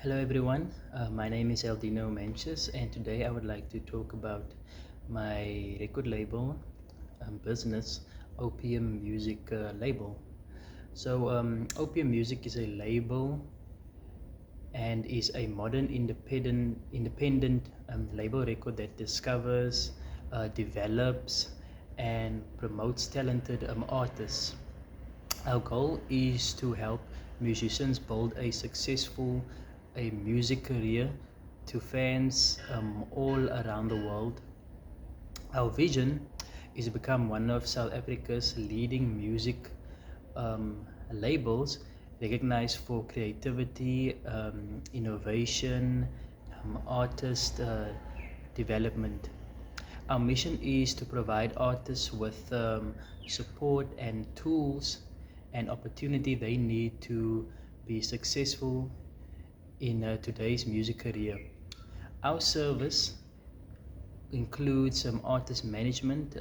Hello everyone, my name is Eldino Manches, and today I would like to talk about my record label business, Opium Music label. Opium Music is a label and is a modern independent label record that discovers, develops, and promotes talented artists. Our goal is to help musicians build a successful music career to fans all around the world. Our vision is to become one of South Africa's leading music labels, recognized for creativity, innovation, artist development. Our mission is to provide artists with support and tools and opportunity they need to be successful in today's music career. Our service includes artist management,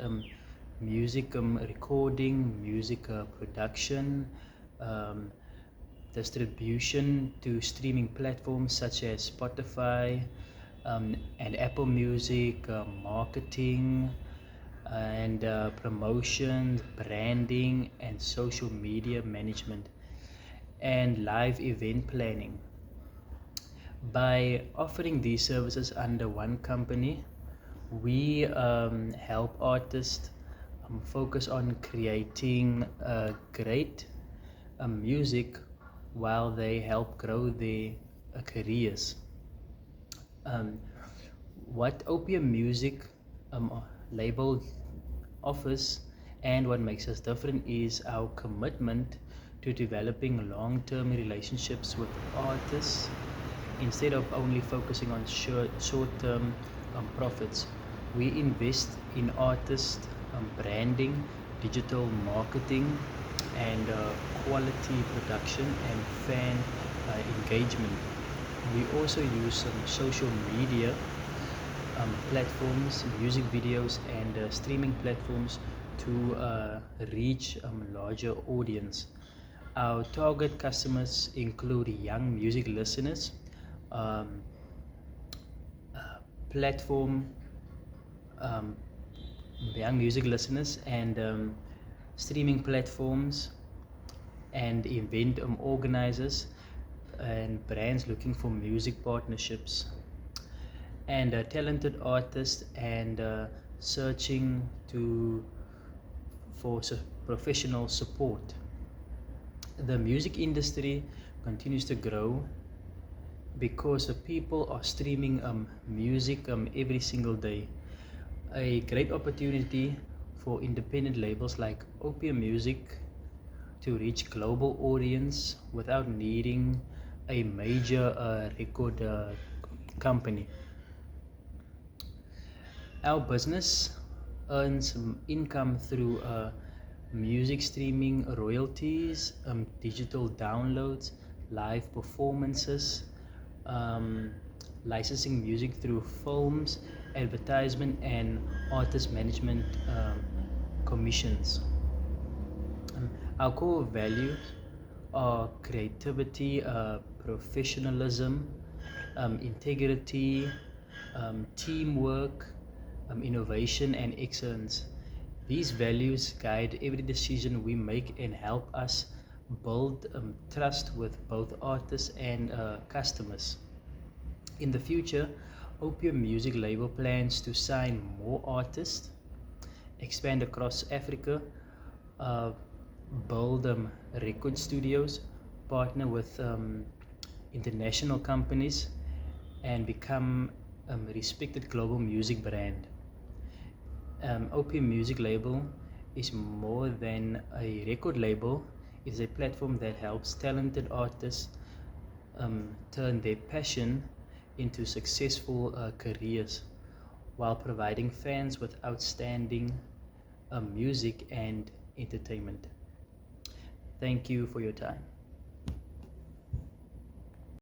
music recording, music production, um, distribution to streaming platforms such as Spotify and Apple Music, marketing and promotion, branding, and social media management, and live event planning. By offering these services under one company, we help artists focus on creating great music while they help grow their careers. Um, what Opium Music label offers and what makes us different is our commitment to developing long-term relationships with artists instead of only focusing on short-term profits. We invest in artist branding, digital marketing, and quality production and fan engagement. We also use some social media platforms, music videos, and streaming platforms to reach larger audience. Our target customers include young music listeners, um, platform um, young music listeners, and streaming platforms, and event organizers and brands looking for music partnerships, and talented artists and searching to for professional support. The music industry continues to grow because the people are streaming music every single day. A great opportunity for independent labels like Opium Music to reach global audience without needing a major record company. Our business earns income through music streaming royalties, digital downloads, live performances, um, licensing music through films, advertisement, and artist management commissions. Our core values are creativity, professionalism, integrity, teamwork, innovation, and excellence. These values guide every decision we make and help us build trust with both artists and customers. In the future, Opium Music label plans to sign more artists, expand across Africa, uh, build record studios, partner with international companies, and become a respected global music brand. Opium Music label is more than a record label. It's a platform that helps talented artists turn their passion into successful careers while providing fans with outstanding music and entertainment. Thank you for your time.